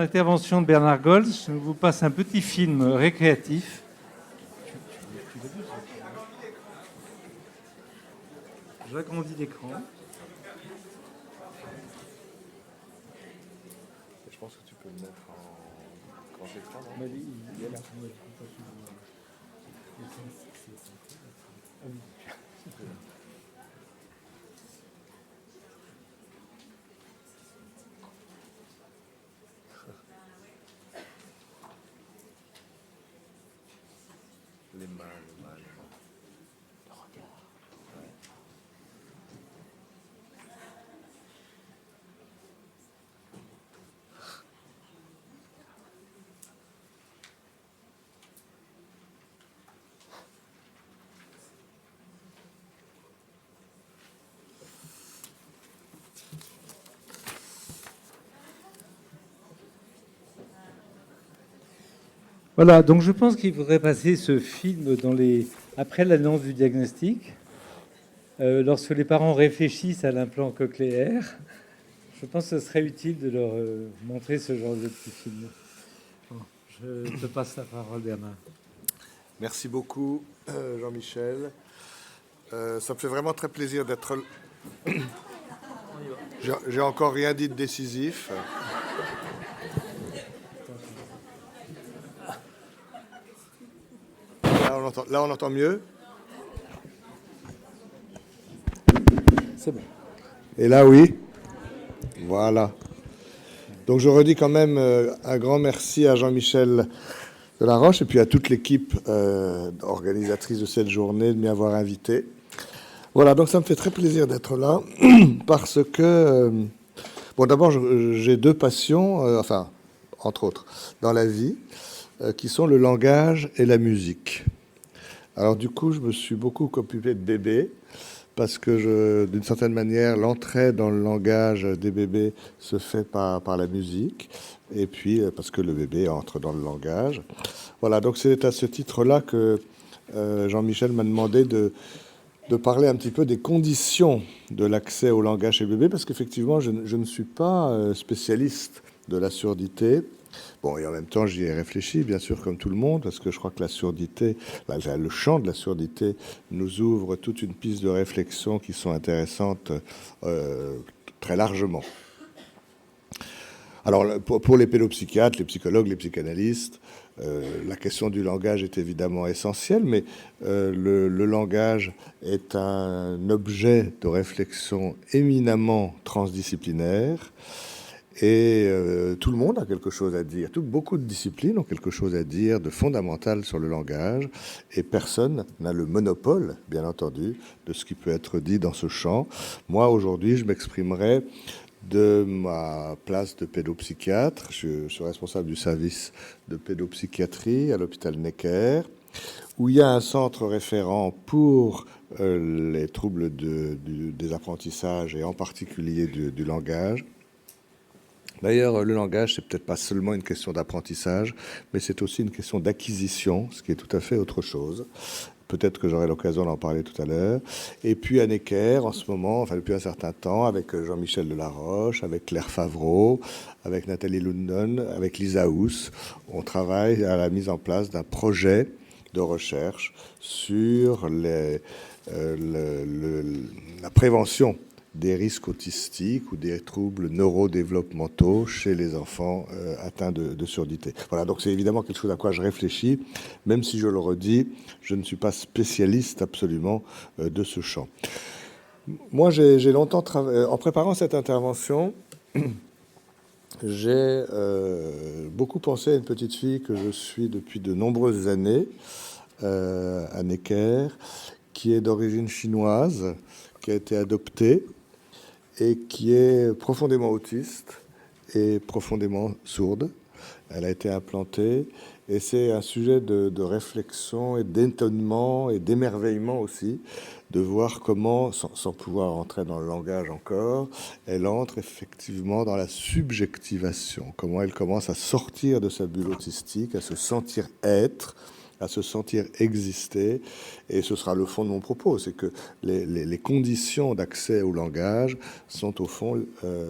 l'intervention de Bernard Goltz, je vous passe un petit film récréatif. J'agrandis l'écran. Je pense que tu peux le mettre en grand écran, non? Il est là. Les mains. Voilà, donc je pense qu'il faudrait passer ce film après l'annonce du diagnostic, lorsque les parents réfléchissent à l'implant cochléaire. Je pense que ce serait utile de leur montrer ce genre de petit film. Bon, je te passe la parole, Bernard. Merci beaucoup, Jean-Michel. Ça me fait vraiment très plaisir d'être... J'ai encore rien dit de décisif. Là, on entend mieux. C'est bon. Et là, oui. Voilà. Donc, je redis quand même un grand merci à Jean-Michel Delaroche et puis à toute l'équipe organisatrice de cette journée de m'y avoir invité. Voilà, donc ça me fait très plaisir d'être là parce que, bon, d'abord, j'ai deux passions, enfin, entre autres, dans la vie, qui sont le langage et la musique. Alors, du coup, je me suis beaucoup occupé de bébés parce que, d'une certaine manière, l'entrée dans le langage des bébés se fait par la musique et puis parce que le bébé entre dans le langage. Voilà, donc c'est à ce titre-là que Jean-Michel m'a demandé de parler un petit peu des conditions de l'accès au langage chez le bébé, parce qu'effectivement, je ne suis pas spécialiste de la surdité. Bon, et en même temps, j'y ai réfléchi, bien sûr, comme tout le monde, parce que je crois que la surdité, le champ de la surdité nous ouvre toute une piste de réflexion qui sont intéressantes très largement. Alors, pour les pédopsychiatres, les psychologues, les psychanalystes, la question du langage est évidemment essentielle, mais le langage est un objet de réflexion éminemment transdisciplinaire et tout le monde a quelque chose à dire. Beaucoup de disciplines ont quelque chose à dire de fondamental sur le langage et personne n'a le monopole, bien entendu, de ce qui peut être dit dans ce champ. Moi, aujourd'hui, je m'exprimerai de ma place de pédopsychiatre. Je suis responsable du service de pédopsychiatrie à l'hôpital Necker, où il y a un centre référent pour les troubles des apprentissages et en particulier du langage. D'ailleurs, le langage, c'est peut-être pas seulement une question d'apprentissage, mais c'est aussi une question d'acquisition, ce qui est tout à fait autre chose. Peut-être que j'aurai l'occasion d'en parler tout à l'heure. Et puis à Necker, en ce moment, enfin depuis un certain temps, avec Jean-Michel Delaroche, avec Claire Favreau, avec Nathalie Lundon, avec Lisa Housse, on travaille à la mise en place d'un projet de recherche sur la prévention des risques autistiques ou des troubles neurodéveloppementaux chez les enfants atteints de surdité. Voilà, donc c'est évidemment quelque chose à quoi je réfléchis, même si je le redis, je ne suis pas spécialiste absolument de ce champ. Moi, j'ai longtemps travaillé, en préparant cette intervention, j'ai beaucoup pensé à une petite fille que je suis depuis de nombreuses années à Necker, qui est d'origine chinoise, qui a été adoptée et qui est profondément autiste et profondément sourde. Elle a été implantée et c'est un sujet de réflexion et d'étonnement et d'émerveillement aussi, de voir comment, sans pouvoir entrer dans le langage encore, elle entre effectivement dans la subjectivation, comment elle commence à sortir de sa bulle autistique, à se sentir être, à se sentir exister, et ce sera le fond de mon propos, c'est que les conditions d'accès au langage sont au fond,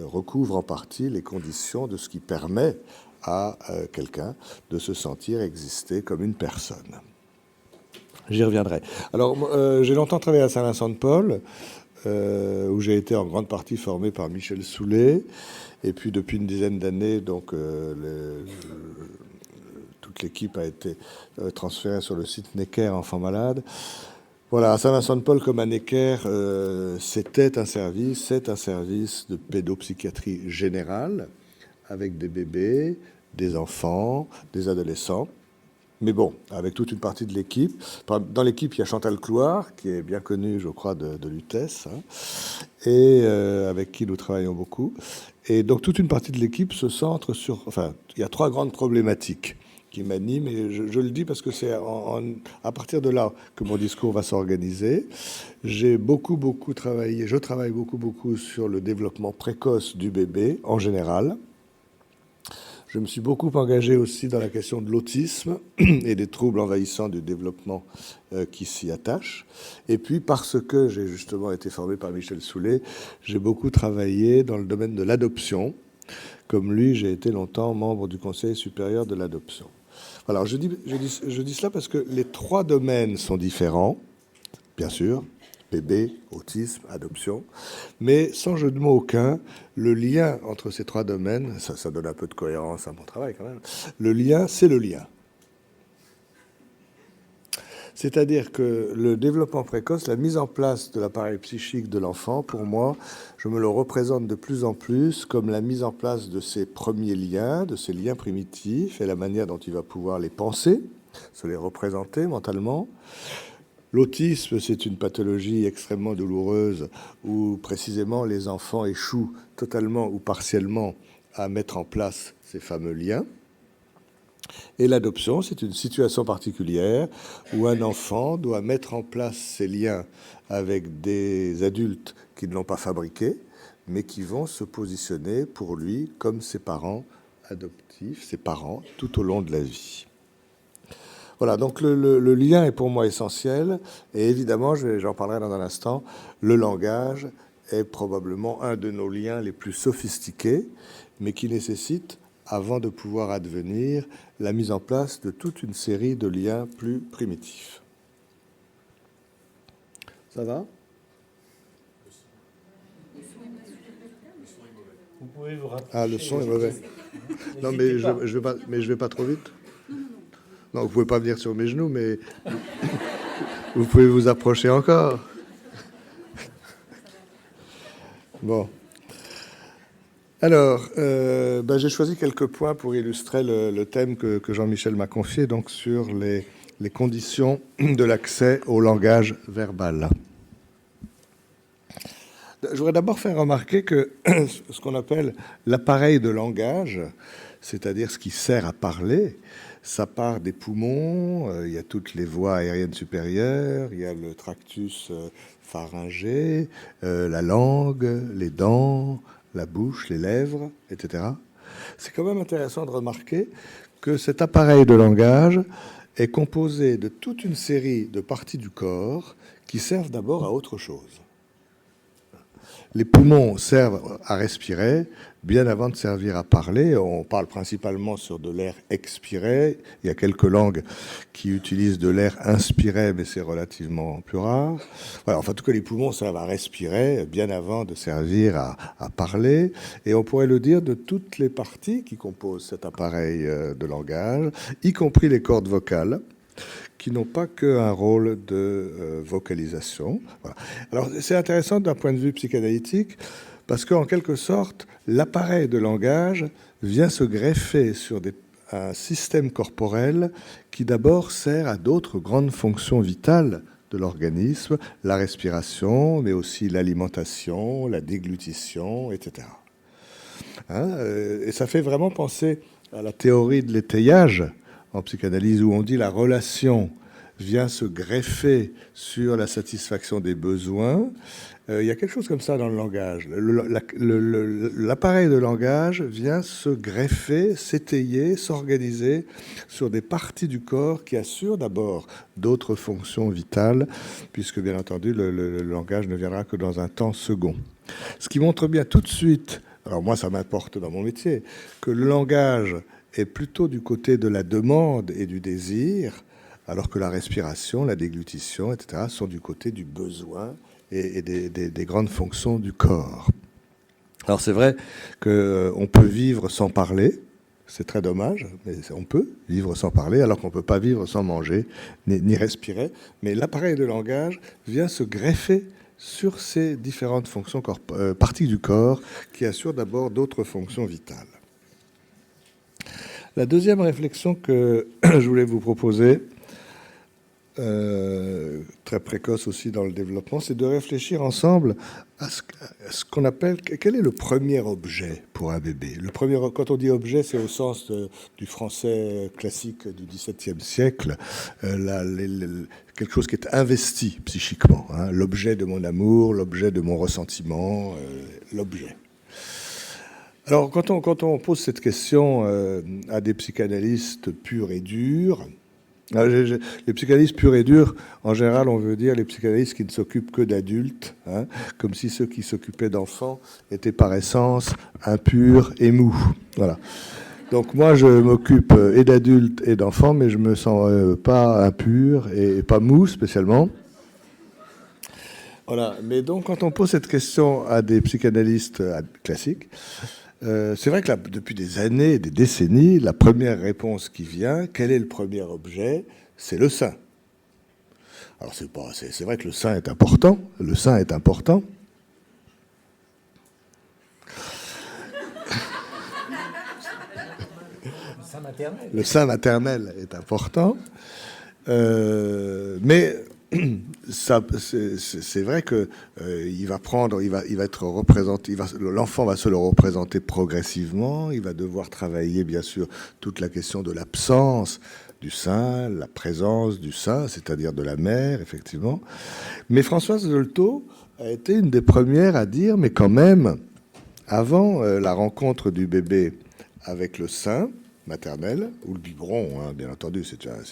recouvrent en partie les conditions de ce qui permet à quelqu'un de se sentir exister comme une personne. J'y reviendrai. Alors, j'ai longtemps travaillé à Saint-Vincent-de-Paul, où j'ai été en grande partie formé par Michel Soulet. Et puis, depuis une dizaine d'années, donc, toute l'équipe a été transférée sur le site Necker Enfants Malades. Voilà, à Saint-Vincent-de-Paul comme à Necker, c'est un service de pédopsychiatrie générale, avec des bébés, des enfants, des adolescents. Mais bon, avec toute une partie de l'équipe. Dans l'équipe, il y a Chantal Clouard, qui est bien connue, je crois, de l'UTES, hein, et avec qui nous travaillons beaucoup. Et donc, toute une partie de l'équipe se centre sur... Enfin, il y a 3 grandes problématiques qui m'animent, et je le dis parce que c'est à partir de là que mon discours va s'organiser. J'ai beaucoup travaillé, je travaille beaucoup sur le développement précoce du bébé, en général. Je me suis beaucoup engagé aussi dans la question de l'autisme et des troubles envahissants du développement qui s'y attachent. Et puis, parce que j'ai justement été formé par Michel Soulet, j'ai beaucoup travaillé dans le domaine de l'adoption. Comme lui, j'ai été longtemps membre du Conseil supérieur de l'adoption. Alors, je dis cela parce que les 3 domaines sont différents, bien sûr, bébé, autisme, adoption, mais sans jeu de mots aucun, le lien entre ces 3 domaines, ça donne un peu de cohérence à mon travail quand même, le lien, c'est le lien. C'est-à-dire que le développement précoce, la mise en place de l'appareil psychique de l'enfant, pour moi, je me le représente de plus en plus comme la mise en place de ces premiers liens, de ces liens primitifs, et la manière dont il va pouvoir les penser, se les représenter mentalement. L'autisme, c'est une pathologie extrêmement douloureuse où précisément les enfants échouent totalement ou partiellement à mettre en place ces fameux liens. Et l'adoption, c'est une situation particulière où un enfant doit mettre en place ces liens avec des adultes qui ne l'ont pas fabriqué, mais qui vont se positionner pour lui comme ses parents adoptifs, ses parents, tout au long de la vie. Voilà, donc le lien est pour moi essentiel, et évidemment, j'en parlerai dans un instant, le langage est probablement un de nos liens les plus sophistiqués, mais qui nécessite, avant de pouvoir advenir, la mise en place de toute une série de liens plus primitifs. Ça va ? Vous pouvez vous rapprocher. Ah, le son est mauvais. Non, mais je vais pas trop vite. Non, vous pouvez pas venir sur mes genoux, mais vous pouvez vous approcher encore. Bon. Alors, j'ai choisi quelques points pour illustrer le thème que Jean-Michel m'a confié, donc sur les conditions de l'accès au langage verbal. Je voudrais d'abord faire remarquer que ce qu'on appelle l'appareil de langage, c'est-à-dire ce qui sert à parler, ça part des poumons, il y a toutes les voies aériennes supérieures, il y a le tractus pharyngé, la langue, les dents, la bouche, les lèvres, etc. C'est quand même intéressant de remarquer que cet appareil de langage est composé de toute une série de parties du corps qui servent d'abord à autre chose. Les poumons servent à respirer bien avant de servir à parler. On parle principalement sur de l'air expiré. Il y a quelques langues qui utilisent de l'air inspiré, mais c'est relativement plus rare. Voilà, enfin, en tout cas, les poumons servent à respirer bien avant de servir à parler. Et on pourrait le dire de toutes les parties qui composent cet appareil de langage, y compris les cordes vocales, qui n'ont pas qu'un rôle de vocalisation. Voilà. Alors, c'est intéressant d'un point de vue psychanalytique, parce qu'en quelque sorte, l'appareil de langage vient se greffer sur un système corporel qui d'abord sert à d'autres grandes fonctions vitales de l'organisme, la respiration, mais aussi l'alimentation, la déglutition, etc. Et ça fait vraiment penser à la théorie de l'étayage en psychanalyse, où on dit la relation vient se greffer sur la satisfaction des besoins. Il y a quelque chose comme ça dans le langage. L'appareil de langage vient se greffer, s'étayer, s'organiser sur des parties du corps qui assurent d'abord d'autres fonctions vitales, puisque bien entendu le langage ne viendra que dans un temps second. Ce qui montre bien tout de suite, alors moi ça m'importe dans mon métier, que le langage est plutôt du côté de la demande et du désir, alors que la respiration, la déglutition, etc., sont du côté du besoin et des grandes fonctions du corps. Alors c'est vrai qu'on peut vivre sans parler, c'est très dommage, mais on peut vivre sans parler, alors qu'on ne peut pas vivre sans manger, ni respirer, mais l'appareil de langage vient se greffer sur ces différentes fonctions parties du corps qui assurent d'abord d'autres fonctions vitales. La deuxième réflexion que je voulais vous proposer, très précoce aussi dans le développement, c'est de réfléchir ensemble à ce qu'on appelle, quel est le premier objet pour un bébé. Quand on dit objet, c'est au sens du français classique du XVIIe siècle, quelque chose qui est investi psychiquement, hein, l'objet de mon amour, l'objet de mon ressentiment, l'objet. Alors, quand on pose cette question à des psychanalystes purs et durs, les psychanalystes purs et durs, en général, on veut dire les psychanalystes qui ne s'occupent que d'adultes, hein, comme si ceux qui s'occupaient d'enfants étaient par essence impurs et mous. Voilà. Donc moi, je m'occupe et d'adultes et d'enfants, mais je me sens pas impur et pas mou spécialement. Voilà. Mais donc, quand on pose cette question à des psychanalystes classiques, c'est vrai que depuis des années, des décennies, la première réponse qui vient, quel est le premier objet? C'est le sein. Alors c'est vrai que le sein est important. Le sein est important. Le sein maternel est important. Mais c'est vrai que l'enfant va se le représenter progressivement. Il va devoir travailler, bien sûr, toute la question de l'absence du sein, la présence du sein, c'est-à-dire de la mère, effectivement. Mais Françoise Dolto a été une des premières à dire, mais quand même, avant la rencontre du bébé avec le sein maternel, ou le biberon, hein, bien entendu, c'est un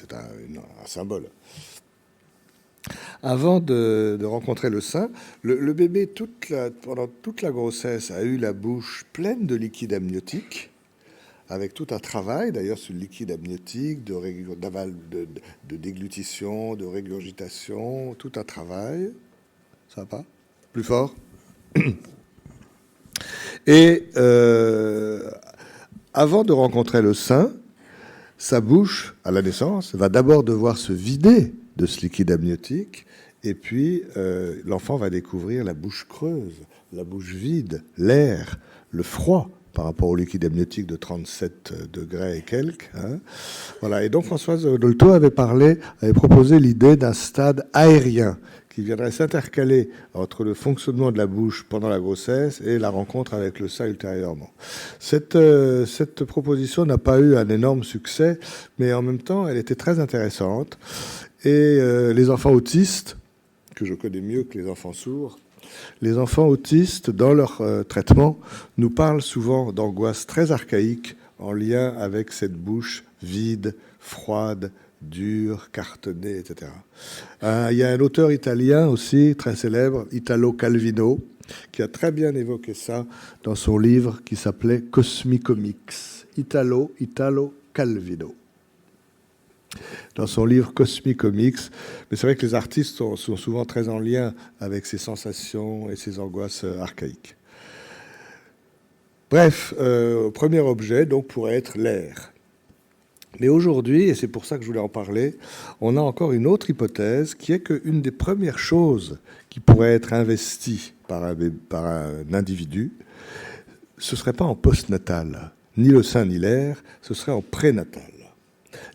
symbole. Avant de rencontrer le sein, le bébé, pendant toute la grossesse, a eu la bouche pleine de liquide amniotique, avec tout un travail, d'ailleurs, sur le liquide amniotique, de déglutition, de régurgitation, tout un travail. Ça va pas? Plus fort? Et avant de rencontrer le sein, sa bouche, à la naissance, va d'abord devoir se vider de ce liquide amniotique, et puis l'enfant va découvrir la bouche creuse, la bouche vide, l'air, le froid par rapport au liquide amniotique de 37 degrés et quelques. Hein. Voilà. Et donc Françoise Dolto avait proposé l'idée d'un stade aérien qui viendrait s'intercaler entre le fonctionnement de la bouche pendant la grossesse et la rencontre avec le sein ultérieurement. Cette proposition n'a pas eu un énorme succès, mais en même temps, elle était très intéressante. Et les enfants autistes, que je connais mieux que les enfants sourds, les enfants autistes, dans leur traitement, nous parlent souvent d'angoisse très archaïque en lien avec cette bouche vide, froide, dure, cartonnée, etc. Il y a un auteur italien aussi, très célèbre, Italo Calvino, qui a très bien évoqué ça dans son livre qui s'appelait Cosmicomics. Italo Calvino. Dans son livre Cosmicomics. Mais c'est vrai que les artistes sont souvent très en lien avec ces sensations et ces angoisses archaïques. Bref, premier objet, donc, pourrait être l'air. Mais aujourd'hui, et c'est pour ça que je voulais en parler, on a encore une autre hypothèse qui est qu'une des premières choses qui pourrait être investie par un individu, ce ne serait pas en postnatal, ni le sein ni l'air, ce serait en prénatal.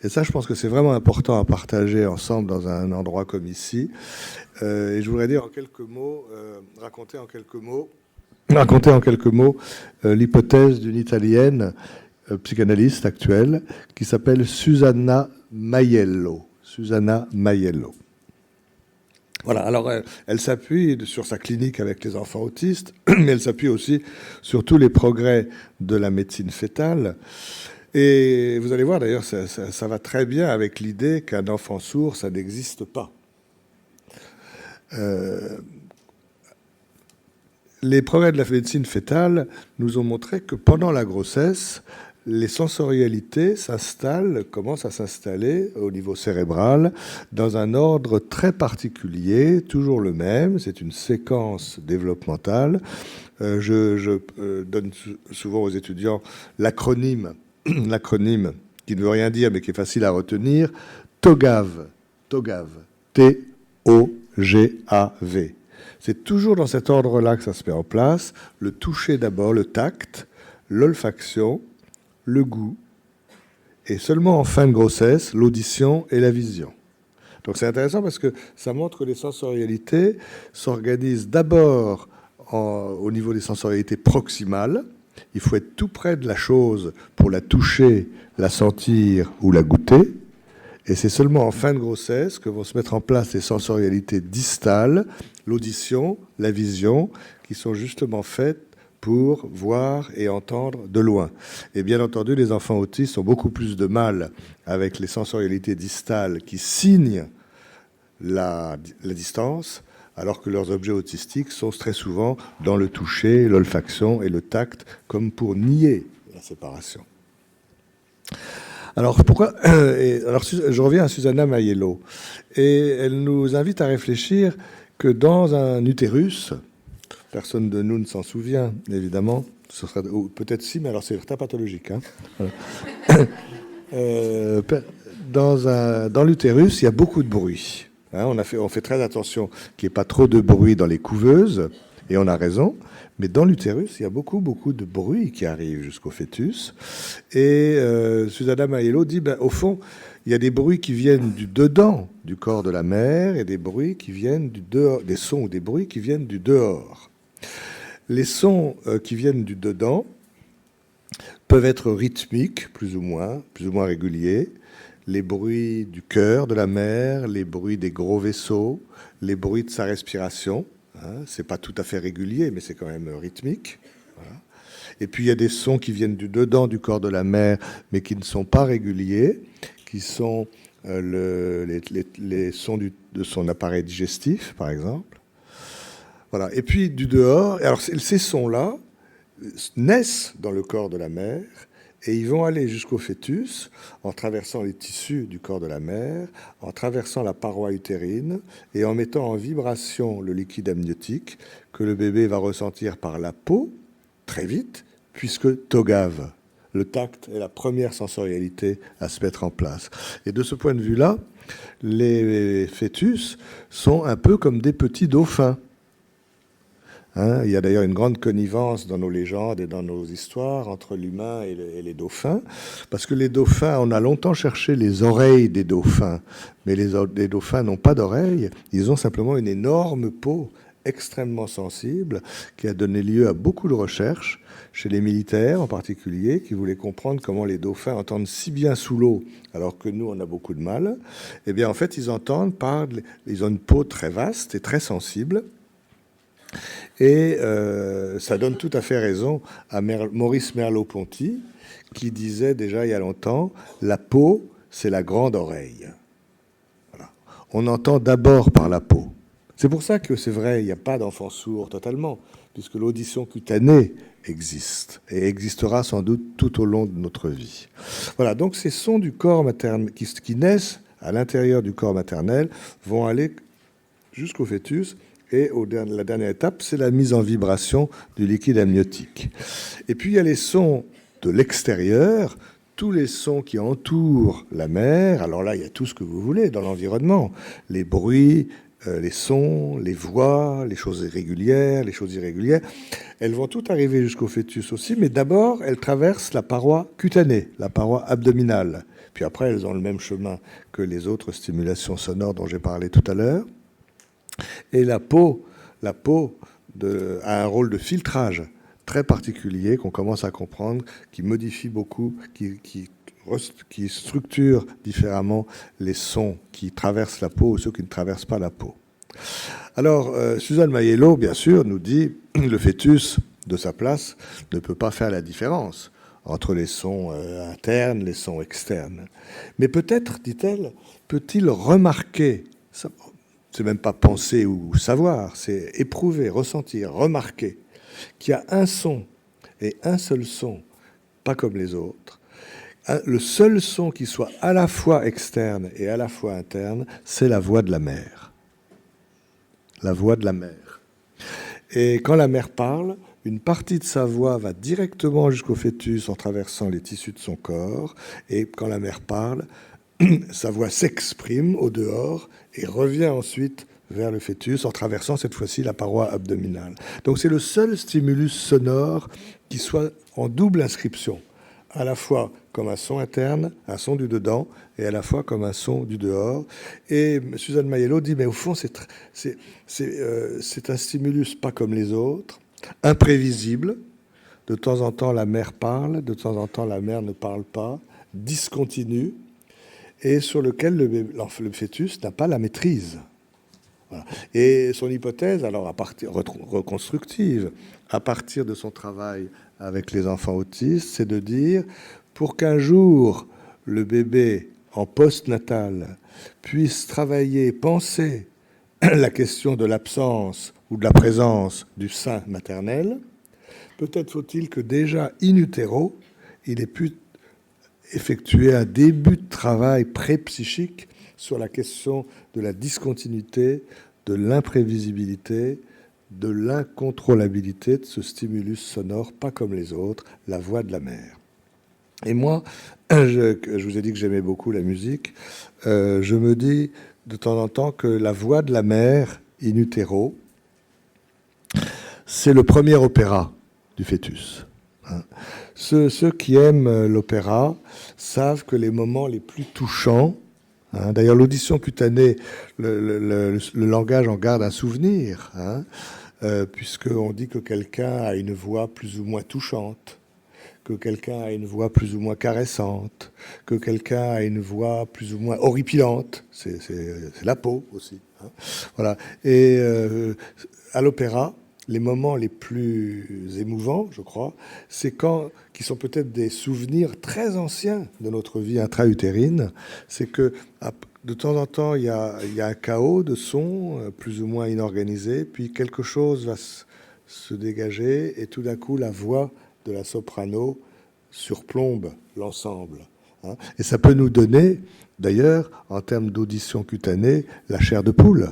Et ça, je pense que c'est vraiment important à partager ensemble dans un endroit comme ici. Et je voudrais dire en quelques mots, raconter en quelques mots l'hypothèse d'une Italienne psychanalyste actuelle qui s'appelle Susanna Maiello. Susanna Maiello. Voilà, alors elle s'appuie sur sa clinique avec les enfants autistes, mais elle s'appuie aussi sur tous les progrès de la médecine fœtale. Et vous allez voir d'ailleurs, ça va très bien avec l'idée qu'un enfant sourd, ça n'existe pas. Les progrès de la médecine fœtale nous ont montré que pendant la grossesse, les sensorialités commencent à s'installer au niveau cérébral dans un ordre très particulier, toujours le même, c'est une séquence développementale. Je donne souvent aux étudiants l'acronyme qui ne veut rien dire mais qui est facile à retenir, TOGAV, T-O-G-A-V. C'est toujours dans cet ordre-là que ça se met en place, le toucher d'abord, le tact, l'olfaction, le goût, et seulement en fin de grossesse, l'audition et la vision. Donc c'est intéressant parce que ça montre que les sensorialités s'organisent d'abord au niveau des sensorialités proximales. Il faut être tout près de la chose pour la toucher, la sentir ou la goûter. Et c'est seulement en fin de grossesse que vont se mettre en place les sensorialités distales, l'audition, la vision, qui sont justement faites pour voir et entendre de loin. Et bien entendu, les enfants autistes ont beaucoup plus de mal avec les sensorialités distales qui signent la distance, alors que leurs objets autistiques sont très souvent dans le toucher, l'olfaction et le tact, comme pour nier la séparation. Alors, je reviens à Susanna Maiello, et elle nous invite à réfléchir que dans un utérus, personne de nous ne s'en souvient, évidemment. Ce sera, peut-être si, mais alors c'est très pathologique. Hein. Dans l'utérus, il y a beaucoup de bruit. Hein, on fait très attention qu'il n'y ait pas trop de bruit dans les couveuses, et on a raison. Mais dans l'utérus, il y a beaucoup de bruit qui arrive jusqu'au fœtus. Et Susanna Maiello dit, au fond, il y a des bruits qui viennent du dedans du corps de la mère et des bruits qui viennent du dehors, des sons ou des bruits qui viennent du dehors. Les sons qui viennent du dedans peuvent être rythmiques, plus ou moins réguliers. Les bruits du cœur de la mère, les bruits des gros vaisseaux, les bruits de sa respiration. Hein, c'est pas tout à fait régulier, mais c'est quand même rythmique. Voilà. Et puis il y a des sons qui viennent du dedans du corps de la mère, mais qui ne sont pas réguliers, qui sont les sons de son appareil digestif, par exemple. Voilà. Et puis du dehors, alors ces sons-là naissent dans le corps de la mère et ils vont aller jusqu'au fœtus en traversant les tissus du corps de la mère, en traversant la paroi utérine et en mettant en vibration le liquide amniotique que le bébé va ressentir par la peau très vite, puisque TOGAV, le tact est la première sensorialité à se mettre en place. Et de ce point de vue-là, les fœtus sont un peu comme des petits dauphins. Hein, il y a d'ailleurs une grande connivence dans nos légendes et dans nos histoires entre l'humain et les dauphins, parce que les dauphins, on a longtemps cherché les oreilles des dauphins, mais les dauphins n'ont pas d'oreilles, ils ont simplement une énorme peau extrêmement sensible qui a donné lieu à beaucoup de recherches chez les militaires en particulier, qui voulaient comprendre comment les dauphins entendent si bien sous l'eau, alors que nous, on a beaucoup de mal. Eh bien, en fait, ils entendent ils ont une peau très vaste et très sensible. Et ça donne tout à fait raison à Maurice Merleau-Ponty, qui disait déjà il y a longtemps, la peau, c'est la grande oreille. Voilà. On entend d'abord par la peau. C'est pour ça que c'est vrai, il n'y a pas d'enfant sourd totalement, puisque l'audition cutanée existe, et existera sans doute tout au long de notre vie. Voilà, donc ces sons du corps maternel, qui naissent à l'intérieur du corps maternel, vont aller jusqu'au fœtus. Et la dernière étape, c'est la mise en vibration du liquide amniotique. Et puis, il y a les sons de l'extérieur, tous les sons qui entourent la mère. Alors là, il y a tout ce que vous voulez dans l'environnement. Les bruits, les sons, les voix, les choses régulières, les choses irrégulières. Elles vont toutes arriver jusqu'au fœtus aussi, mais d'abord, elles traversent la paroi cutanée, la paroi abdominale. Puis après, elles ont le même chemin que les autres stimulations sonores dont j'ai parlé tout à l'heure. Et la peau a un rôle de filtrage très particulier qu'on commence à comprendre, qui modifie beaucoup, qui structure différemment les sons qui traversent la peau ou ceux qui ne traversent pas la peau. Alors, Susanna Maiello, bien sûr, nous dit le fœtus, de sa place, ne peut pas faire la différence entre les sons internes, les sons externes. Mais peut-être, dit-elle, peut-il remarquer, c'est même pas penser ou savoir, c'est éprouver, ressentir, remarquer qu'il y a un son et un seul son pas comme les autres. Le seul son qui soit à la fois externe et à la fois interne, c'est la voix de la mère. La voix de la mère. Et quand la mère parle, une partie de sa voix va directement jusqu'au fœtus en traversant les tissus de son corps. Et quand la mère parle, sa voix s'exprime au dehors et revient ensuite vers le fœtus en traversant cette fois-ci la paroi abdominale. Donc c'est le seul stimulus sonore qui soit en double inscription, à la fois comme un son interne, un son du dedans, et à la fois comme un son du dehors. Et Suzanne Maiello dit, mais au fond, c'est un stimulus pas comme les autres, imprévisible. De temps en temps, la mère parle, de temps en temps, la mère ne parle pas, discontinu, et sur lequel le fœtus n'a pas la maîtrise. Voilà. Et son hypothèse, alors reconstructive, à partir de son travail avec les enfants autistes, c'est de dire, pour qu'un jour le bébé en postnatal puisse travailler, penser la question de l'absence ou de la présence du sein maternel, peut-être faut-il que déjà in utero, il ait pu effectuer un début de travail pré-psychique sur la question de la discontinuité, de l'imprévisibilité, de l'incontrôlabilité de ce stimulus sonore, pas comme les autres, la voix de la mère. Et moi, je vous ai dit que j'aimais beaucoup la musique, je me dis de temps en temps que la voix de la mère, in utero, c'est le premier opéra du fœtus. Ceux qui aiment l'opéra savent que les moments les plus touchants, d'ailleurs l'audition cutanée, le langage en garde un souvenir, puisqu'on dit que quelqu'un a une voix plus ou moins touchante, que quelqu'un a une voix plus ou moins caressante, que quelqu'un a une voix plus ou moins horripilante, c'est la peau aussi. Voilà. Et à l'opéra, les moments les plus émouvants, je crois, c'est qui sont peut-être des souvenirs très anciens de notre vie intra-utérine, c'est que de temps en temps, il y a un chaos de sons plus ou moins inorganisé, puis quelque chose va se dégager, et tout d'un coup, la voix de la soprano surplombe l'ensemble. Et ça peut nous donner, d'ailleurs, en termes d'audition cutanée, la chair de poule.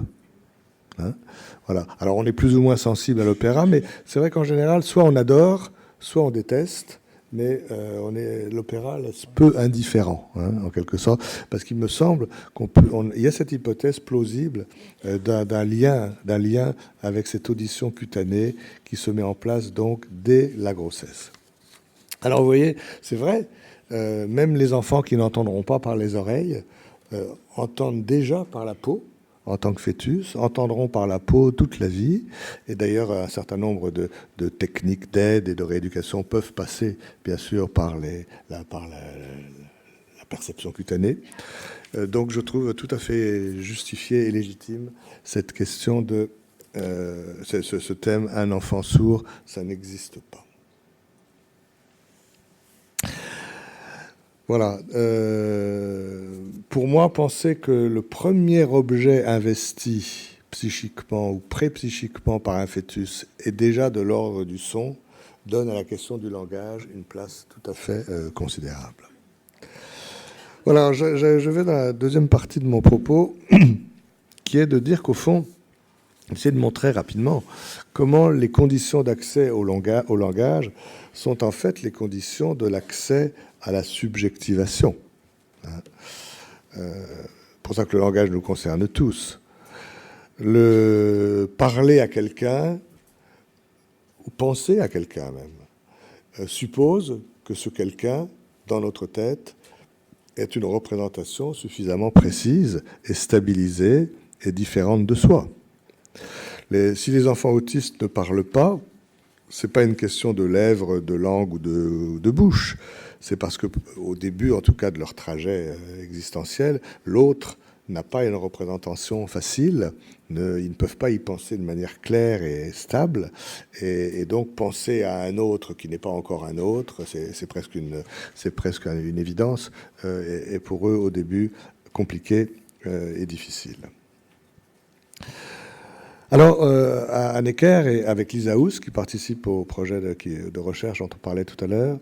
Voilà. Alors on est plus ou moins sensible à l'opéra, mais c'est vrai qu'en général, soit on adore, soit on déteste, mais l'opéra laisse peu indifférent, en quelque sorte, parce qu'il me semble il y a cette hypothèse plausible d'un lien avec cette audition cutanée qui se met en place donc dès la grossesse. Alors vous voyez, c'est vrai, même les enfants qui n'entendront pas par les oreilles entendent déjà par la peau, en tant que fœtus, entendront par la peau toute la vie. Et d'ailleurs, un certain nombre de techniques d'aide et de rééducation peuvent passer, bien sûr, par la perception cutanée. Donc, je trouve tout à fait justifié et légitime cette question de ce thème « Un enfant sourd, ça n'existe pas ». Voilà. Pour moi, penser que le premier objet investi psychiquement ou pré-psychiquement par un fœtus est déjà de l'ordre du son donne à la question du langage une place tout à fait considérable. Voilà, je vais dans la deuxième partie de mon propos, qui est de dire qu'au fond, essayer de montrer rapidement comment les conditions d'accès au langage sont en fait les conditions de l'accès à la subjectivation. Pour ça que le langage nous concerne tous. Le parler à quelqu'un, ou penser à quelqu'un même, suppose que ce quelqu'un, dans notre tête, est une représentation suffisamment précise et stabilisée et différente de soi. Si les enfants autistes ne parlent pas, c'est pas une question de lèvres, de langue ou de bouche. C'est parce que, au début, en tout cas, de leur trajet existentiel, l'autre n'a pas une représentation facile. Ils ne peuvent pas y penser de manière claire et stable. Et donc, penser à un autre qui n'est pas encore un autre, c'est presque une évidence. Et pour eux, au début, compliqué et difficile. Alors, à Necker et avec Lisa Hous, qui participe au projet de recherche dont on parlait tout à l'heure,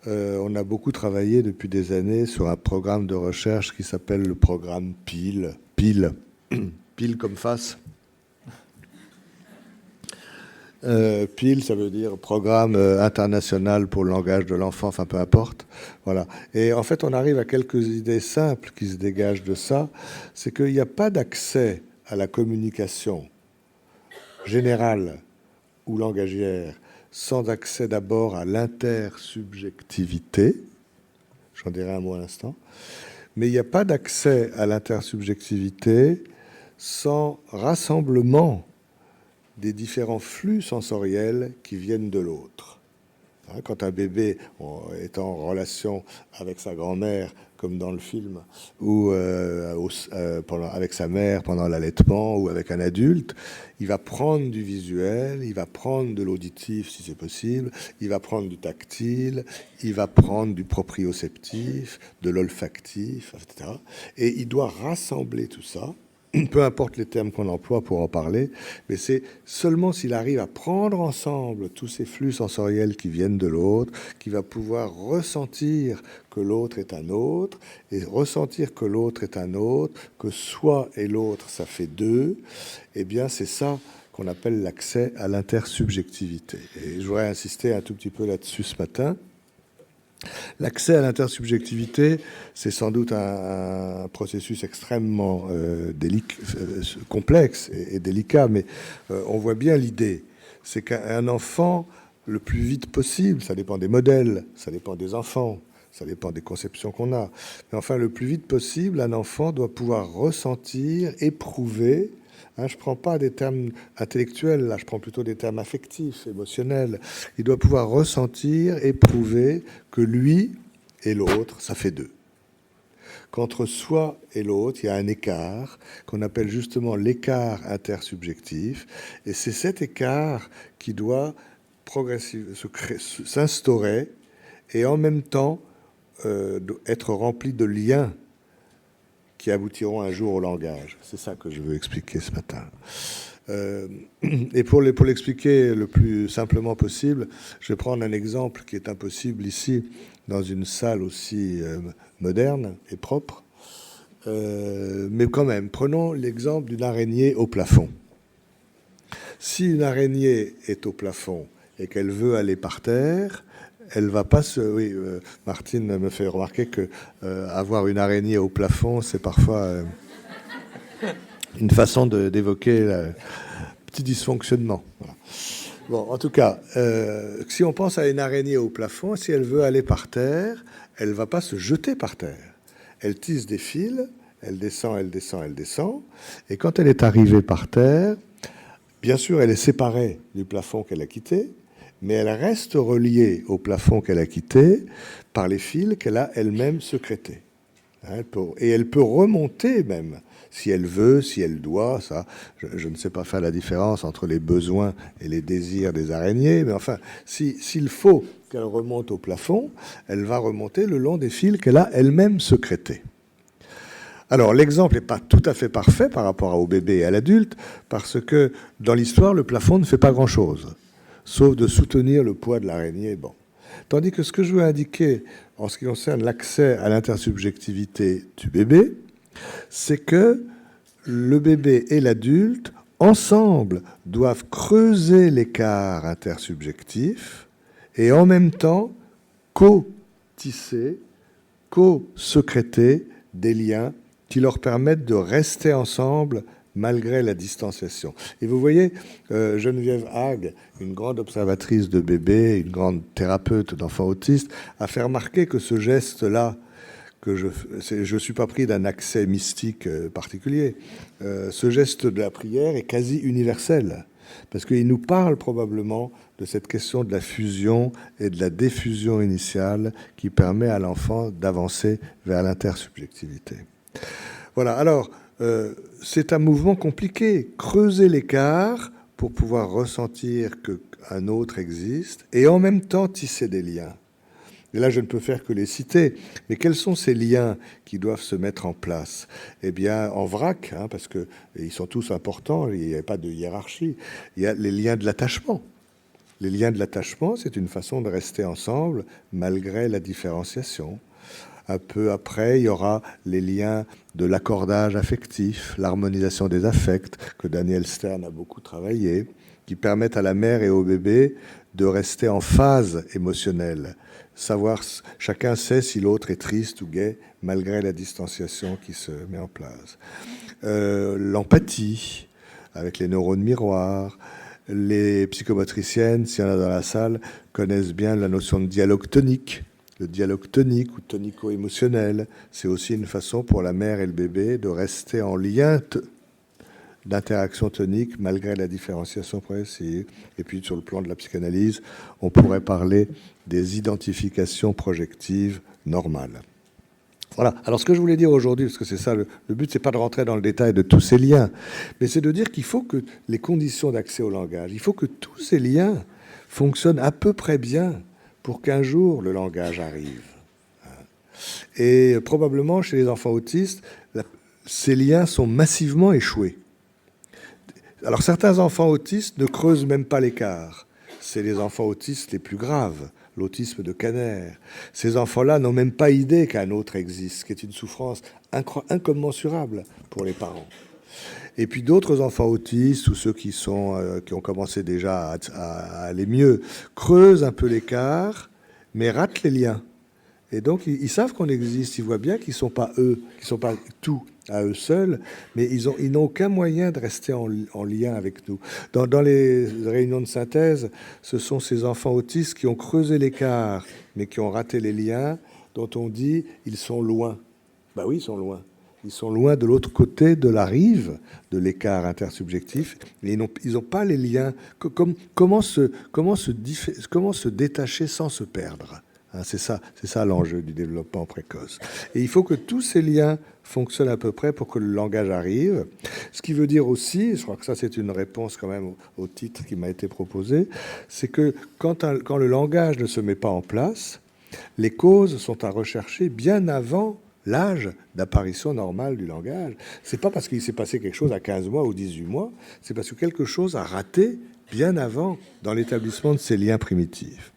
on a beaucoup travaillé depuis des années sur un programme de recherche qui s'appelle le programme PIL. PIL, PIL comme face. PIL, ça veut dire Programme international pour le langage de l'enfant, enfin peu importe. Voilà. Et en fait, on arrive à quelques idées simples qui se dégagent de ça. C'est qu'il n'y a pas d'accès à la communication générale ou langagière sans accès d'abord à l'intersubjectivité. J'en dirai un mot à l'instant. Mais il n'y a pas d'accès à l'intersubjectivité sans rassemblement des différents flux sensoriels qui viennent de l'autre. Quand un bébé est en relation avec sa grand-mère, comme dans le film, ou avec sa mère pendant l'allaitement, ou avec un adulte, il va prendre du visuel, il va prendre de l'auditif si c'est possible, il va prendre du tactile, il va prendre du proprioceptif, de l'olfactif, etc. Et il doit rassembler tout ça. Peu importe les termes qu'on emploie pour en parler, mais c'est seulement s'il arrive à prendre ensemble tous ces flux sensoriels qui viennent de l'autre, qu'il va pouvoir ressentir que l'autre est un autre, et ressentir que l'autre est un autre, que soi et l'autre, ça fait deux, eh bien c'est ça qu'on appelle l'accès à l'intersubjectivité. Et je voudrais insister un tout petit peu là-dessus ce matin. L'accès à l'intersubjectivité, c'est sans doute un processus extrêmement complexe et délicat, mais on voit bien l'idée. C'est qu'un enfant, le plus vite possible, ça dépend des modèles, ça dépend des enfants, ça dépend des conceptions qu'on a, mais enfin, le plus vite possible, un enfant doit pouvoir ressentir, éprouver. Je ne prends pas des termes intellectuels, là, je prends plutôt des termes affectifs, émotionnels. Il doit pouvoir ressentir, éprouver que lui et l'autre, ça fait deux. Qu'entre soi et l'autre, il y a un écart qu'on appelle justement l'écart intersubjectif. Et c'est cet écart qui doit progressivement s'instaurer et en même temps être rempli de liens qui aboutiront un jour au langage. C'est ça que je veux expliquer ce matin. Et pour l'expliquer le plus simplement possible, je vais prendre un exemple qui est impossible ici, dans une salle aussi moderne et propre. Mais quand même, prenons l'exemple d'une araignée au plafond. Si une araignée est au plafond et qu'elle veut aller par terre, elle va pas se... Oui, Martine me fait remarquer que avoir une araignée au plafond, c'est parfois une façon d'évoquer un petit dysfonctionnement. Voilà. Bon, en tout cas, si on pense à une araignée au plafond, si elle veut aller par terre, elle va pas se jeter par terre. Elle tisse des fils, elle descend, elle descend, elle descend, et quand elle est arrivée par terre, bien sûr, elle est séparée du plafond qu'elle a quitté, mais elle reste reliée au plafond qu'elle a quitté par les fils qu'elle a elle-même sécrétés. Et elle peut remonter même, si elle veut, si elle doit. Ça, je ne sais pas faire la différence entre les besoins et les désirs des araignées, mais enfin, s'il faut qu'elle remonte au plafond, elle va remonter le long des fils qu'elle a elle-même sécrétés. Alors, l'exemple n'est pas tout à fait parfait par rapport au bébé et à l'adulte, parce que dans l'histoire, le plafond ne fait pas grand-chose, sauf de soutenir le poids de l'araignée. Bon. Tandis que ce que je veux indiquer en ce qui concerne l'accès à l'intersubjectivité du bébé, c'est que le bébé et l'adulte, ensemble, doivent creuser l'écart intersubjectif et en même temps co-tisser, co-sécréter des liens qui leur permettent de rester ensemble malgré la distanciation. Et vous voyez, Geneviève Hague, une grande observatrice de bébés, une grande thérapeute d'enfants autistes, a fait remarquer que ce geste-là, que je suis pas pris d'un accès mystique particulier, ce geste de la prière est quasi universel, parce qu'il nous parle probablement de cette question de la fusion et de la diffusion initiale qui permet à l'enfant d'avancer vers l'intersubjectivité. Voilà, alors, c'est un mouvement compliqué. Creuser l'écart pour pouvoir ressentir qu'un autre existe et en même temps tisser des liens. Et là, je ne peux faire que les citer. Mais quels sont ces liens qui doivent se mettre en place? Eh bien, en vrac, parce qu'ils sont tous importants, il n'y a pas de hiérarchie. Il y a les liens de l'attachement. Les liens de l'attachement, c'est une façon de rester ensemble malgré la différenciation. Un peu après, il y aura les liens de l'accordage affectif, l'harmonisation des affects, que Daniel Stern a beaucoup travaillé, qui permettent à la mère et au bébé de rester en phase émotionnelle. Savoir, chacun sait si l'autre est triste ou gai, malgré la distanciation qui se met en place. L'empathie, avec les neurones miroirs. Les psychomotriciennes, s'il y en a dans la salle, connaissent bien la notion de dialogue tonique. Le dialogue tonique ou tonico-émotionnel, c'est aussi une façon pour la mère et le bébé de rester en lien d'interaction tonique malgré la différenciation progressive. Et puis sur le plan de la psychanalyse, on pourrait parler des identifications projectives normales. Voilà. Alors ce que je voulais dire aujourd'hui, parce que c'est ça, le but, c'est pas de rentrer dans le détail de tous ces liens, mais c'est de dire qu'il faut que les conditions d'accès au langage, il faut que tous ces liens fonctionnent à peu près bien pour qu'un jour le langage arrive. Et probablement chez les enfants autistes, ces liens sont massivement échoués. Alors certains enfants autistes ne creusent même pas l'écart. C'est les enfants autistes les plus graves, l'autisme de Kanner. Ces enfants-là n'ont même pas idée qu'un autre existe, ce qui est une souffrance incommensurable pour les parents. Et puis d'autres enfants autistes, ou ceux qui ont commencé déjà à aller mieux, creusent un peu l'écart, mais ratent les liens. Et donc, ils savent qu'on existe, ils voient bien qu'ils ne sont pas eux, qu'ils ne sont pas tout à eux seuls, mais ils n'ont aucun moyen de rester en lien avec nous. Dans les réunions de synthèse, ce sont ces enfants autistes qui ont creusé l'écart, mais qui ont raté les liens, dont on dit ils sont loin. Ben oui, ils sont loin. Ils sont loin de l'autre côté de la rive de l'écart intersubjectif, et ils n'ont pas les liens. Comment se détacher sans se perdre? C'est ça l'enjeu du développement précoce. Et il faut que tous ces liens fonctionnent à peu près pour que le langage arrive. Ce qui veut dire aussi, je crois que ça c'est une réponse quand même au titre qui m'a été proposé, c'est que quand le langage ne se met pas en place, les causes sont à rechercher bien avant l'âge d'apparition normale du langage. C'est pas parce qu'il s'est passé quelque chose à 15 mois ou 18 mois, c'est parce que quelque chose a raté bien avant dans l'établissement de ces liens primitifs.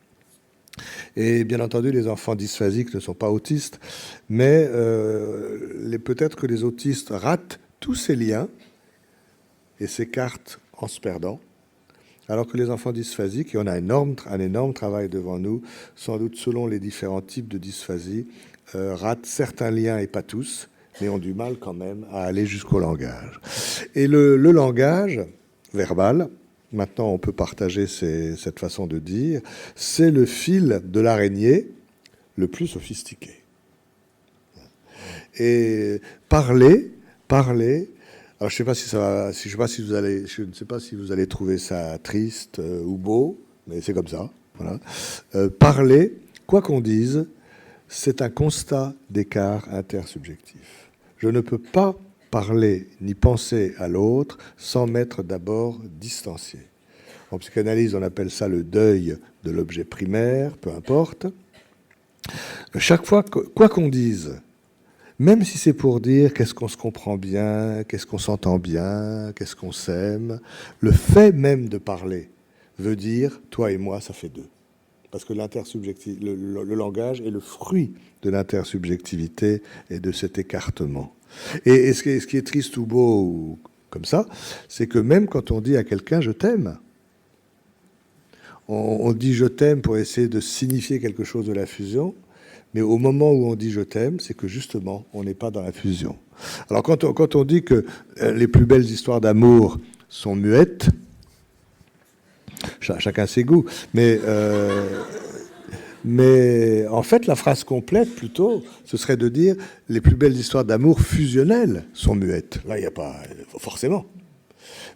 Et bien entendu, les enfants dysphasiques ne sont pas autistes, mais peut-être que les autistes ratent tous ces liens et s'écartent en se perdant, alors que les enfants dysphasiques, et on a un énorme travail devant nous, sans doute selon les différents types de dysphasie, ratent certains liens et pas tous, mais ont du mal quand même à aller jusqu'au langage. Et le langage verbal, maintenant on peut partager cette façon de dire, c'est le fil de l'araignée le plus sophistiqué. Et parler. Alors je ne sais pas si vous allez trouver ça triste ou beau, mais c'est comme ça. Voilà. Parler, quoi qu'on dise, c'est un constat d'écart intersubjectif. Je ne peux pas parler ni penser à l'autre sans m'être d'abord distancié. En psychanalyse, on appelle ça le deuil de l'objet primaire, peu importe. Chaque fois, quoi qu'on dise, même si c'est pour dire qu'est-ce qu'on se comprend bien, qu'est-ce qu'on s'entend bien, qu'est-ce qu'on s'aime, le fait même de parler veut dire toi et moi, ça fait deux. Parce que le langage est le fruit de l'intersubjectivité et de cet écartement. Et ce qui est triste ou beau, ou comme ça, c'est que même quand on dit à quelqu'un « je t'aime », on dit « je t'aime » pour essayer de signifier quelque chose de la fusion, mais au moment où on dit « je t'aime », c'est que justement, on n'est pas dans la fusion. Alors quand on dit que les plus belles histoires d'amour sont muettes, chacun ses goûts, mais en fait, la phrase complète, plutôt, ce serait de dire « les plus belles histoires d'amour fusionnelles sont muettes ». Là, il n'y a pas... forcément.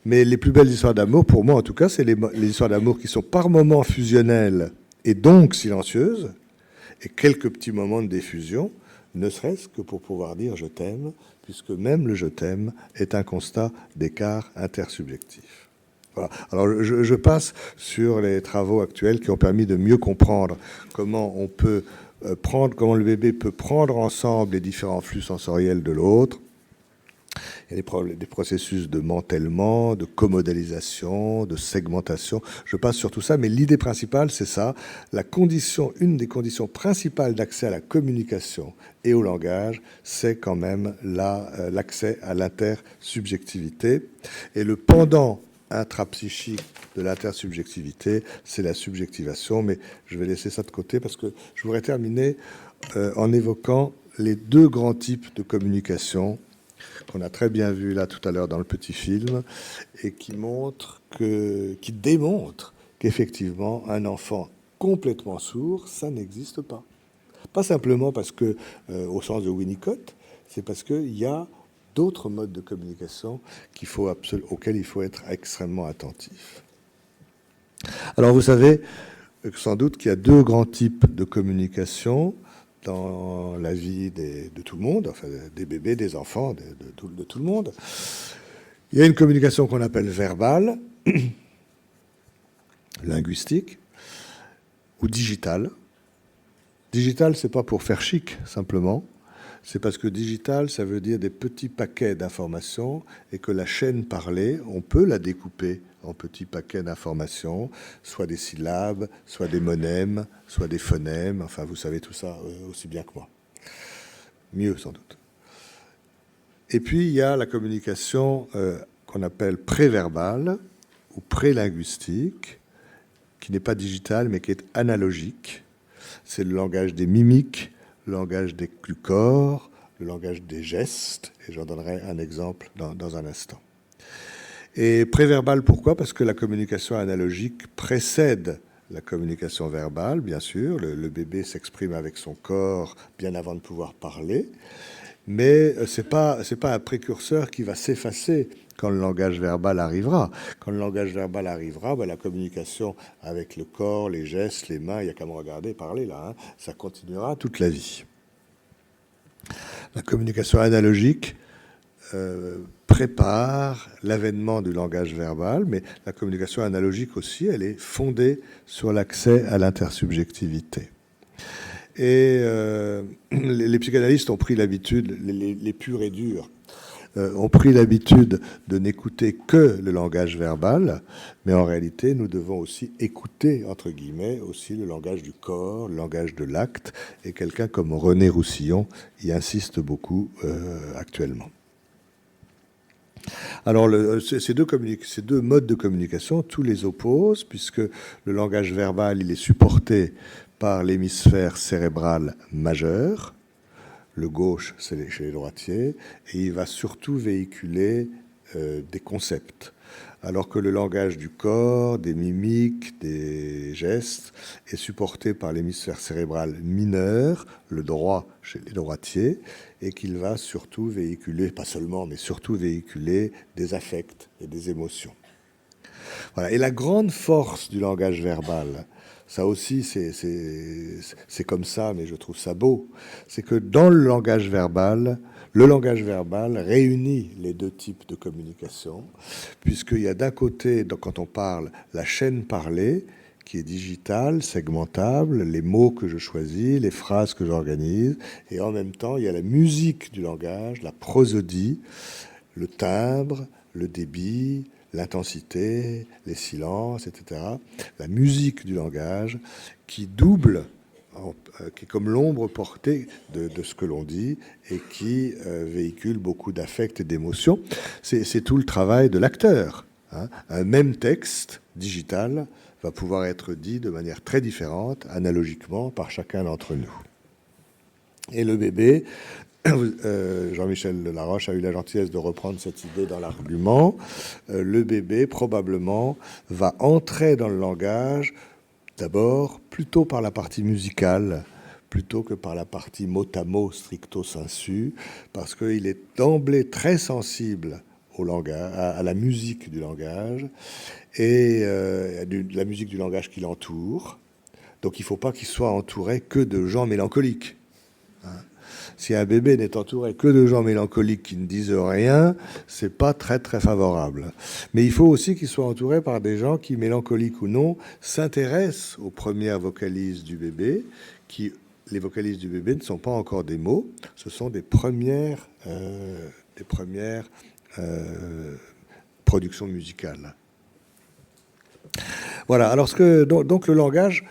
Mais les plus belles histoires d'amour, pour moi en tout cas, c'est les histoires d'amour qui sont par moments fusionnelles et donc silencieuses, et quelques petits moments de diffusion, ne serait-ce que pour pouvoir dire « je t'aime », puisque même le « je t'aime » est un constat d'écart intersubjectif. Voilà. Alors je passe sur les travaux actuels qui ont permis de mieux comprendre comment on peut comment le bébé peut prendre ensemble les différents flux sensoriels de l'autre. Il y a des processus de mantèlement, de comodalisation, de segmentation. Je passe sur tout ça, mais l'idée principale, c'est ça. Une des conditions principales d'accès à la communication et au langage, c'est quand même l'accès à l'intersubjectivité. Et le pendant intrapsychique de l'intersubjectivité, c'est la subjectivation. Mais je vais laisser ça de côté parce que je voudrais terminer en évoquant les deux grands types de communication qu'on a très bien vu là tout à l'heure dans le petit film, et qui démontre qu'effectivement, un enfant complètement sourd, ça n'existe pas. Pas simplement parce que, au sens de Winnicott, c'est parce qu'il y a d'autres modes de communication auxquels il faut être extrêmement attentif. Alors vous savez sans doute qu'il y a deux grands types de communication dans la vie de tout le monde, enfin des bébés, des enfants, de tout le monde. Il y a une communication qu'on appelle verbale, linguistique, ou digitale. Digital, c'est pas pour faire chic, simplement. C'est parce que digital, ça veut dire des petits paquets d'informations et que la chaîne parlée, on peut la découper en petits paquets d'informations, soit des syllabes, soit des monèmes, soit des phonèmes. Enfin, vous savez tout ça aussi bien que moi. Mieux, sans doute. Et puis, il y a la communication qu'on appelle préverbale ou prélinguistique, qui n'est pas digitale, mais qui est analogique. C'est le langage des mimiques, le langage du corps, le langage des gestes, et j'en donnerai un exemple dans un instant. Et préverbal, pourquoi ? Parce que la communication analogique précède la communication verbale, bien sûr. Le bébé s'exprime avec son corps bien avant de pouvoir parler, mais c'est pas un précurseur qui va s'effacer quand le langage verbal arrivera. Quand le langage verbal arrivera, la communication avec le corps, les gestes, les mains, il n'y a qu'à me regarder parler là, ça continuera toute la vie. La communication analogique prépare l'avènement du langage verbal, mais la communication analogique aussi, elle est fondée sur l'accès à l'intersubjectivité. Et les psychanalystes ont pris l'habitude, les purs et durs, ont pris l'habitude de n'écouter que le langage verbal, mais en réalité, nous devons aussi écouter, entre guillemets, aussi le langage du corps, le langage de l'acte, et quelqu'un comme René Roussillon y insiste beaucoup actuellement. Alors, ces deux modes de communication, tous les opposent, puisque le langage verbal, il est supporté par l'hémisphère cérébral majeur, le gauche, c'est chez les droitiers, et il va surtout véhiculer des concepts. Alors que le langage du corps, des mimiques, des gestes, est supporté par l'hémisphère cérébral mineur, le droit chez les droitiers, et qu'il va surtout véhiculer, pas seulement, mais surtout véhiculer des affects et des émotions. Voilà. Et la grande force du langage verbal, ça aussi, c'est comme ça, mais je trouve ça beau. C'est que dans le langage verbal réunit les deux types de communication, puisqu'il y a d'un côté, quand on parle, la chaîne parlée, qui est digitale, segmentable, les mots que je choisis, les phrases que j'organise, et en même temps, il y a la musique du langage, la prosodie, le timbre, le débit, l'intensité, les silences, etc. La musique du langage qui double, qui est comme l'ombre portée de ce que l'on dit et qui véhicule beaucoup d'affects et d'émotions. C'est tout le travail de l'acteur. Un même texte digital va pouvoir être dit de manière très différente, analogiquement, par chacun d'entre nous. Et le bébé, Jean-Michel Delaroche a eu la gentillesse de reprendre cette idée dans l'argument. Le bébé, probablement, va entrer dans le langage, d'abord, plutôt par la partie musicale, plutôt que par la partie mot à mot, stricto sensu, parce qu'il est d'emblée très sensible au langage, à la musique du langage, et la musique du langage qui l'entoure. Donc il ne faut pas qu'il soit entouré que de gens mélancoliques. Si un bébé n'est entouré que de gens mélancoliques qui ne disent rien, c'est pas très très favorable. Mais il faut aussi qu'il soit entouré par des gens qui, mélancoliques ou non, s'intéressent aux premières vocalises du bébé, qui les vocalises du bébé ne sont pas encore des mots, ce sont des premières productions musicales. Voilà, alors donc le langage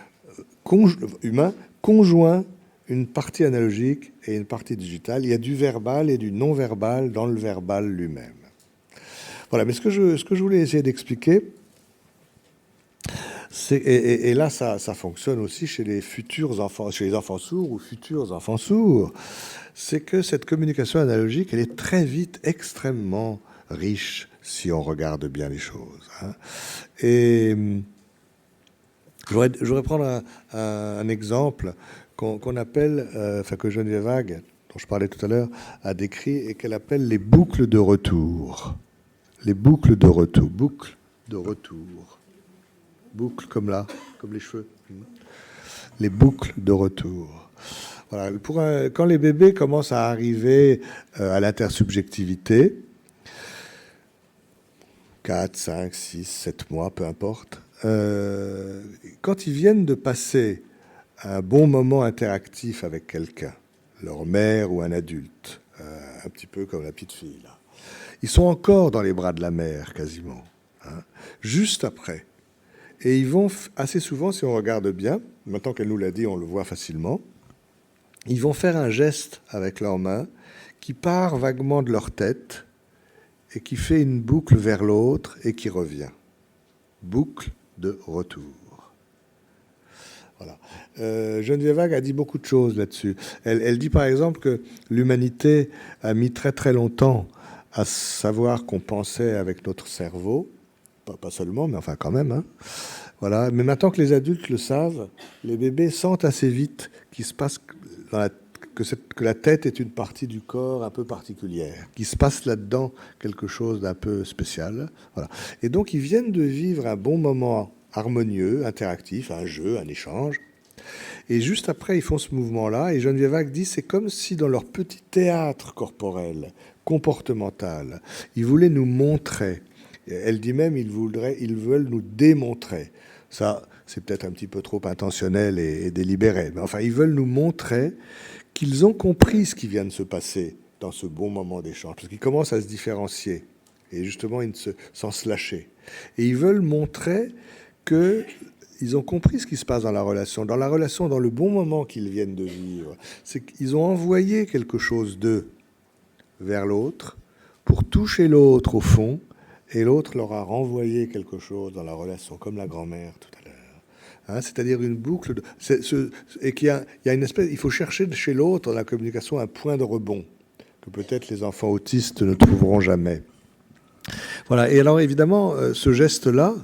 humain conjoint une partie analogique et une partie digitale. Il y a du verbal et du non-verbal dans le verbal lui-même. Voilà, mais ce que je voulais essayer d'expliquer, et là ça fonctionne aussi chez les futurs enfants, chez les enfants sourds ou futurs enfants sourds, c'est que cette communication analogique, elle est très vite extrêmement riche si on regarde bien les choses. Hein. Et je voudrais prendre un exemple qu'on appelle, que Geneviève Vague, dont je parlais tout à l'heure, a décrit et qu'elle appelle les boucles de retour. Les boucles de retour. Boucles de retour. Boucles comme là, comme les cheveux. Les boucles de retour. Voilà. Quand les bébés commencent à arriver à l'intersubjectivité, 4, 5, 6, 7 mois, peu importe, quand ils viennent de passer un bon moment interactif avec quelqu'un, leur mère ou un adulte, un petit peu comme la petite fille, là, ils sont encore dans les bras de la mère, quasiment, hein, juste après. Et ils vont assez souvent, si on regarde bien, maintenant qu'elle nous l'a dit, on le voit facilement, ils vont faire un geste avec leurs mains qui part vaguement de leur tête et qui fait une boucle vers l'autre et qui revient. Boucle de retour. Voilà. Geneviève Vague a dit beaucoup de choses là-dessus. Elle dit par exemple que l'humanité a mis très très longtemps à savoir qu'on pensait avec notre cerveau, pas seulement, mais enfin quand même. Hein. Voilà. Mais maintenant que les adultes le savent, les bébés sentent assez vite qu'il se passe que la tête est une partie du corps un peu particulière, qu'il se passe là-dedans quelque chose d'un peu spécial. Voilà. Et donc ils viennent de vivre un bon moment harmonieux, interactif, un jeu, un échange. Et juste après, ils font ce mouvement-là, et Geneviève Vague dit c'est comme si dans leur petit théâtre corporel, comportemental, ils voulaient nous montrer. Elle dit même ils veulent nous démontrer. Ça, c'est peut-être un petit peu trop intentionnel et délibéré, mais enfin, ils veulent nous montrer qu'ils ont compris ce qui vient de se passer dans ce bon moment d'échange, parce qu'ils commencent à se différencier, et justement, sans se lâcher. Et ils veulent montrer qu'ils ont compris ce qui se passe dans la relation, dans le bon moment qu'ils viennent de vivre. C'est qu'ils ont envoyé quelque chose d'eux vers l'autre pour toucher l'autre au fond, et l'autre leur a renvoyé quelque chose dans la relation, comme la grand-mère tout à l'heure. Hein, c'est-à-dire une boucle et qu'il y a une espèce, il faut chercher chez l'autre dans la communication un point de rebond que peut-être les enfants autistes ne trouveront jamais. Voilà. Et alors évidemment, ce geste-là,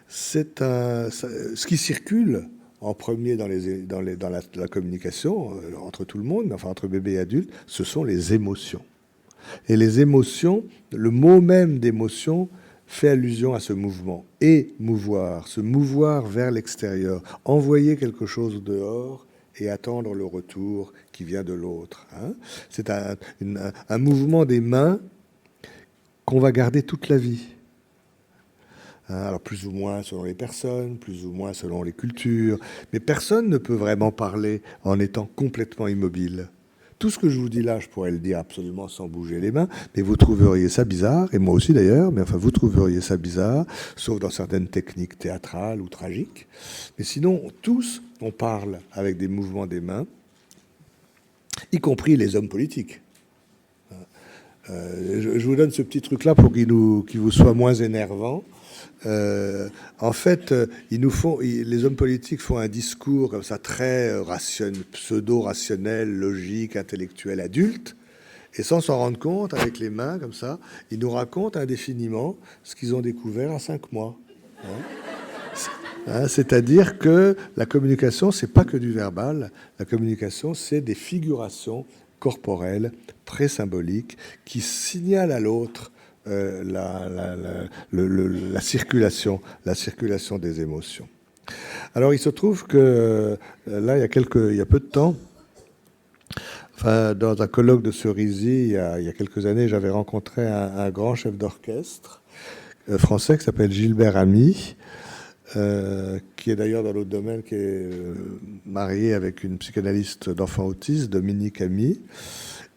c'est ce qui circule en premier dans la communication entre tout le monde, enfin entre bébé et adulte, ce sont les émotions. Et les émotions, le mot même d'émotion fait allusion à ce mouvement. Émouvoir, se mouvoir vers l'extérieur, envoyer quelque chose dehors et attendre le retour qui vient de l'autre. Hein. C'est un mouvement des mains qu'on va garder toute la vie. Alors plus ou moins selon les personnes, plus ou moins selon les cultures, mais personne ne peut vraiment parler en étant complètement immobile. Tout ce que je vous dis là, je pourrais le dire absolument sans bouger les mains, mais vous trouveriez ça bizarre, et moi aussi d'ailleurs, mais enfin vous trouveriez ça bizarre, sauf dans certaines techniques théâtrales ou tragiques. Mais sinon, tous, on parle avec des mouvements des mains, y compris les hommes politiques. Je vous donne ce petit truc-là pour qu'il vous soit moins énervant. En fait, les hommes politiques font un discours comme ça très pseudo-rationnel, logique, intellectuel, adulte, et sans s'en rendre compte, avec les mains comme ça, ils nous racontent indéfiniment ce qu'ils ont découvert à 5 mois. C'est-à-dire que la communication, c'est pas que du verbal. La communication, c'est des figurations corporelles, pré-symboliques, qui signalent à l'autre la circulation des émotions. Alors il se trouve que là, il y a peu de temps, dans un colloque de Cerisy, il y a quelques années, j'avais rencontré un grand chef d'orchestre français qui s'appelle Gilbert Ami, qui est d'ailleurs dans l'autre domaine, qui est marié avec une psychanalyste d'enfants autistes, Dominique Ami.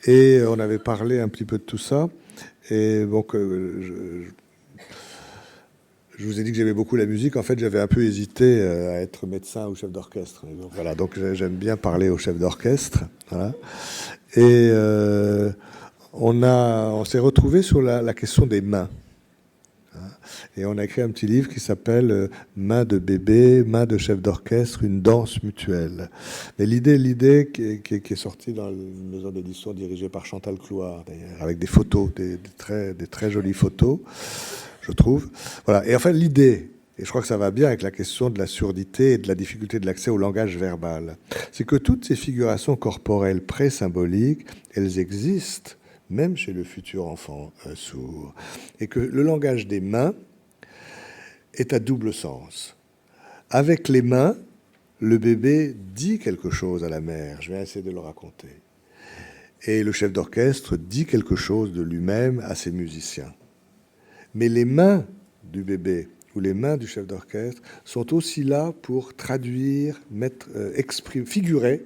Et on avait parlé un petit peu de tout ça. Et donc, je vous ai dit que j'aimais beaucoup la musique. En fait, j'avais un peu hésité à être médecin ou chef d'orchestre. Donc, voilà, donc j'aime bien parler au chef d'orchestre. Voilà. Et on s'est retrouvé sur la question des mains. Et on a écrit un petit livre qui s'appelle Mains de bébé, mains de chef d'orchestre, une danse mutuelle. Mais l'idée qui est sortie dans une maison d'édition dirigée par Chantal Clouard, d'ailleurs, avec des photos, des très jolies photos, je trouve. Voilà. Et enfin, l'idée, et je crois que ça va bien avec la question de la surdité et de la difficulté de l'accès au langage verbal, c'est que toutes ces figurations corporelles pré-symboliques, elles existent même chez le futur enfant sourd. Et que le langage des mains est à double sens. Avec les mains, le bébé dit quelque chose à la mère. Je vais essayer de le raconter. Et le chef d'orchestre dit quelque chose de lui-même à ses musiciens. Mais les mains du bébé ou les mains du chef d'orchestre sont aussi là pour traduire, exprimer, figurer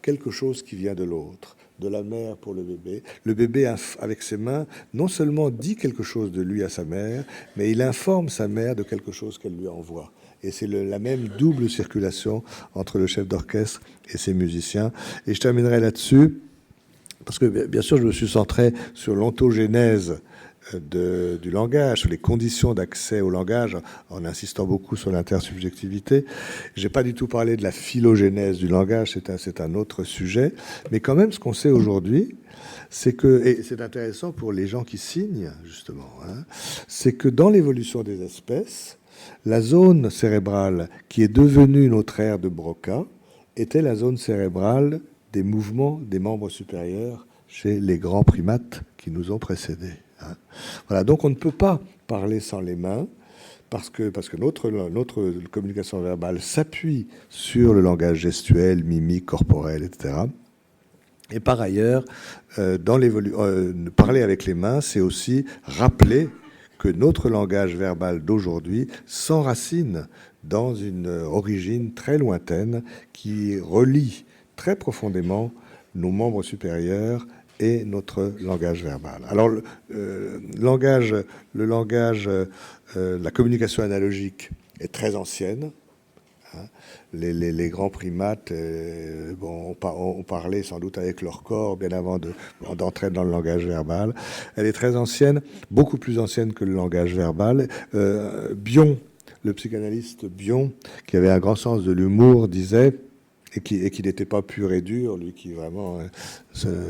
quelque chose qui vient de l'autre, de la mère pour le bébé. Le bébé, avec ses mains, non seulement dit quelque chose de lui à sa mère, mais il informe sa mère de quelque chose qu'elle lui envoie. Et c'est la même double circulation entre le chef d'orchestre et ses musiciens. Et je terminerai là-dessus, parce que bien sûr, je me suis centré sur l'ontogénèse du langage, sur les conditions d'accès au langage, en insistant beaucoup sur l'intersubjectivité. Je n'ai pas du tout parlé de la phylogénèse du langage, c'est un autre sujet. Mais quand même, ce qu'on sait aujourd'hui, c'est que, et c'est intéressant pour les gens qui signent, justement, c'est que dans l'évolution des espèces, la zone cérébrale qui est devenue notre aire de Broca était la zone cérébrale des mouvements des membres supérieurs chez les grands primates qui nous ont précédés. Voilà, donc on ne peut pas parler sans les mains parce que notre communication verbale s'appuie sur le langage gestuel, mimique, corporel, etc. Et par ailleurs, parler avec les mains, c'est aussi rappeler que notre langage verbal d'aujourd'hui s'enracine dans une origine très lointaine qui relie très profondément nos membres supérieurs et notre langage verbal. Alors, la communication analogique est très ancienne. Les grands primates ont parlé sans doute avec leur corps bien avant d'entrer dans le langage verbal. Elle est très ancienne, beaucoup plus ancienne que le langage verbal. Bion, le psychanalyste Bion, qui avait un grand sens de l'humour, disait, et qui n'était pas pur et dur, lui qui vraiment...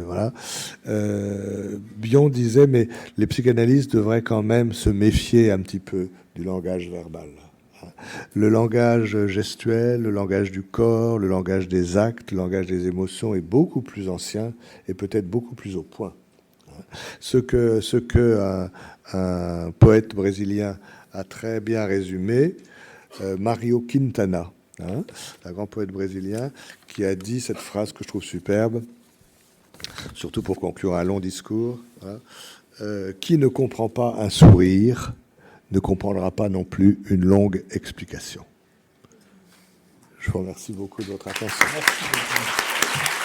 voilà. Bion disait, mais les psychanalystes devraient quand même se méfier un petit peu du langage verbal. Le langage gestuel, le langage du corps, le langage des actes, le langage des émotions est beaucoup plus ancien et peut-être beaucoup plus au point. Ce que un poète brésilien a très bien résumé, Mario Quintana, un grand poète brésilien, qui a dit cette phrase que je trouve superbe, surtout pour conclure un long discours, qui ne comprend pas un sourire ne comprendra pas non plus une longue explication. Je vous remercie beaucoup de votre attention. Merci beaucoup.